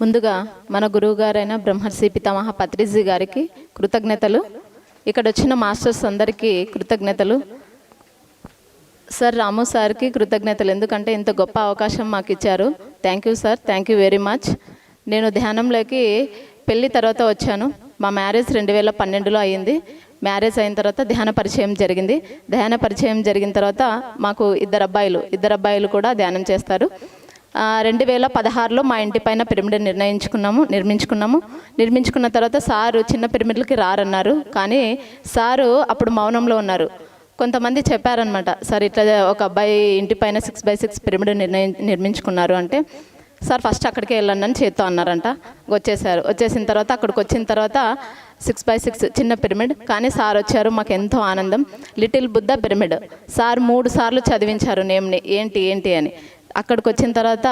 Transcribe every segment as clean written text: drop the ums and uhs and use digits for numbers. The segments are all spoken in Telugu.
ముందుగా మన గురువు గారైన బ్రహ్మర్షి పితామహ పత్రిజీ గారికి కృతజ్ఞతలు. ఇక్కడ వచ్చిన మాస్టర్స్ అందరికీ కృతజ్ఞతలు. సార్ రాము సార్కి కృతజ్ఞతలు, ఎందుకంటే ఇంత గొప్ప అవకాశం మాకు ఇచ్చారు. Thank you sir, thank you very much. నేను ధ్యానంలోకి పెళ్ళి తర్వాత వచ్చాను. మా మ్యారేజ్ 2012లో అయ్యింది. మ్యారేజ్ అయిన తర్వాత ధ్యాన పరిచయం జరిగింది. ధ్యాన పరిచయం జరిగిన తర్వాత మాకు ఇద్దరు అబ్బాయిలు కూడా ధ్యానం చేస్తారు. 2016లో మా ఇంటి పైన పిరమిడ్ నిర్మించుకున్న తర్వాత సారు చిన్న పిరమిడ్లకి రారన్నారు. కానీ సారు అప్పుడు మౌనంలో ఉన్నారు. కొంతమంది చెప్పారనమాట, సార్ ఇట్లా ఒక అబ్బాయి ఇంటి పైన 6x6 పిరమిడ్ నిర్మించుకున్నారు అంటే, సార్ ఫస్ట్ అక్కడికే వెళ్ళండి అని చేత్తో అన్నారంట. వచ్చేసిన తర్వాత అక్కడికి వచ్చిన తర్వాత 6x6 చిన్న పిరమిడ్, కానీ సార్ వచ్చారు. మాకు ఎంతో ఆనందం. లిటిల్ బుద్ధ పిరమిడ్ సార్ 3 సార్లు చదివించారు నేమ్ని, ఏంటి అని. అక్కడికి వచ్చిన తర్వాత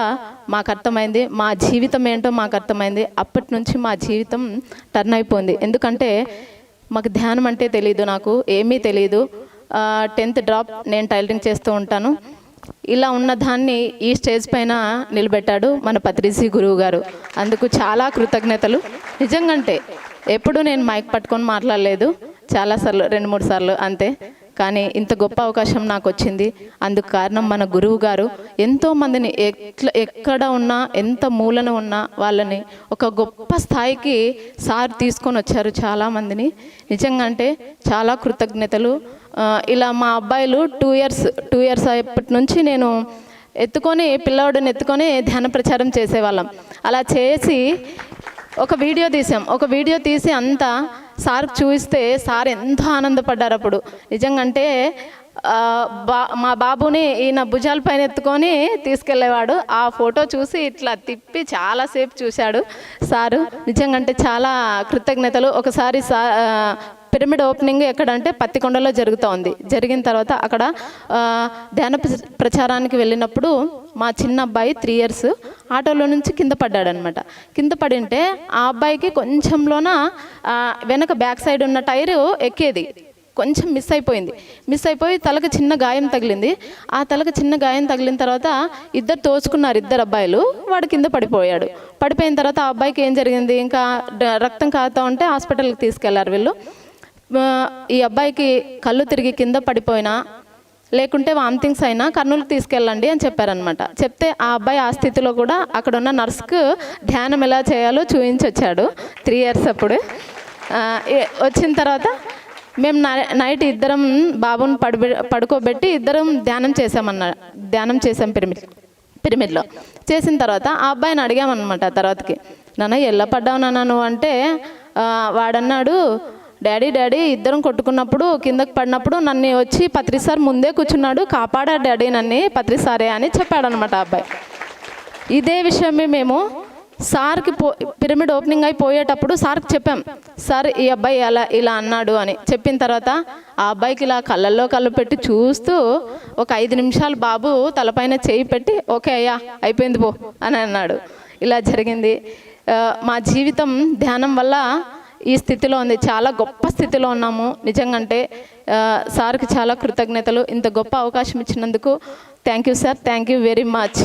మాకు అర్థమైంది, మా జీవితం ఏంటో మాకు అర్థమైంది. అప్పటి నుంచి మా జీవితం టర్న్ అయిపోయింది. ఎందుకంటే మాకు ధ్యానం అంటే తెలియదు, నాకు ఏమీ తెలియదు. 10th డ్రాప్, నేను టైలరింగ్ చేస్తూ ఉంటాను. ఇలా ఉన్న దాన్ని ఈ స్టేజ్ పైన నిలబెట్టాడు మన పత్రిజీ గురువు గారు. అందుకు చాలా కృతజ్ఞతలు. నిజంగంటే ఎప్పుడు నేను మైక్ పట్టుకొని మాట్లాడలేదు, చాలాసార్లు 2-3 సార్లు అంతే. కానీ ఇంత గొప్ప అవకాశం నాకు వచ్చింది. అందుకు కారణం మన గురువు గారు. ఎంతోమందిని ఎక్కడ ఉన్నా, ఎంత మూలన ఉన్నా వాళ్ళని ఒక గొప్ప స్థాయికి సార్ తీసుకొని వచ్చారు చాలామందిని. నిజంగా అంటే చాలా కృతజ్ఞతలు. ఇలా మా అబ్బాయిలు 2 ఇయర్స్ అప్పటి నుంచి నేను పిల్లవాడిని ఎత్తుకొని ధ్యాన ప్రచారం చేసేవాళ్ళం. అలా చేసి ఒక వీడియో తీసి అంతా సార్కి చూపిస్తే సార్ ఎంతో ఆనందపడ్డారు అప్పుడు. నిజంగా అంటే మా బాబుని ఈయన భుజాల పైన ఎత్తుకొని తీసుకెళ్ళేవాడు. ఆ ఫోటో చూసి ఇట్లా తిప్పి చాలాసేపు చూశాడు సారు. నిజంగా అంటే చాలా కృతజ్ఞతలు. ఒకసారి పిరమిడ్ ఓపెనింగ్ ఎక్కడంటే పత్తికొండలో జరిగిన తర్వాత అక్కడ ధ్యాన ప్రచారానికి వెళ్ళినప్పుడు మా చిన్న అబ్బాయి 3 ఇయర్స్ ఆటోలో నుంచి కింద పడ్డాడనమాట. కింద పడింటే ఆ అబ్బాయికి కొంచెంలోన వెనక బ్యాక్ సైడ్ ఉన్న టైరు ఎక్కేది కొంచెం మిస్ అయిపోయి తలకు చిన్న గాయం తగిలింది. ఆ తలకు చిన్న గాయం తగిలిన తర్వాత ఇద్దరు తోచుకున్నారు, 2 అబ్బాయిలు. వాడు కింద పడిపోయిన తర్వాత ఆ అబ్బాయికి ఏం జరిగింది, ఇంకా రక్తం కారుతూ ఉంటే హాస్పిటల్కి తీసుకెళ్లారు వీళ్ళు. ఈ అబ్బాయికి కళ్ళు తిరిగి కింద పడిపోయినా లేకుంటే వామిటింగ్స్ అయినా కర్నూలుకి తీసుకెళ్ళండి అని చెప్పారనమాట. చెప్తే ఆ అబ్బాయి ఆ స్థితిలో కూడా అక్కడ ఉన్న నర్స్కు ధ్యానం ఎలా చేయాలో చూపించొచ్చాడు. 3 ఇయర్స్ అప్పుడు. వచ్చిన తర్వాత మేము నైట్ ఇద్దరం బాబుని పడుకోబెట్టి ఇద్దరం ధ్యానం చేసాం పిరమిడ్లో. చేసిన తర్వాత ఆ అబ్బాయిని అడిగామన్నమాట తర్వాతకి, నాన్న ఎలా పడ్డావు నాన్న నువ్వు అంటే, వాడన్నాడు, డాడీ ఇద్దరం కొట్టుకున్నప్పుడు కిందకి పడినప్పుడు నన్ను వచ్చి పత్రి సార్ ముందే కూర్చున్నాడు, కాపాడాడు డాడీ నన్ను పత్రి సారే అని చెప్పాడనమాట ఆ అబ్బాయి. ఇదే విషయమే మేము సార్కి పిరమిడ్ ఓపెనింగ్ అయిపోయేటప్పుడు సార్కి చెప్పాం, సార్ ఈ అబ్బాయి ఇలా అన్నాడు అని. చెప్పిన తర్వాత ఆ అబ్బాయికి ఇలా కళ్ళల్లో కళ్ళు పెట్టి చూస్తూ ఒక 5 నిమిషాలు బాబు తలపైన చేయి పెట్టి, ఓకే అయ్యా అయిపోయింది పో అని అన్నాడు. ఇలా జరిగింది. మా జీవితం ధ్యానం వల్ల ఈ స్థితిలో ఉంది. చాలా గొప్ప స్థితిలో ఉన్నాము. నిజంగంటే సార్కి చాలా కృతజ్ఞతలు. ఇంత గొప్ప అవకాశం ఇచ్చినందుకు thank you sir, thank you very much.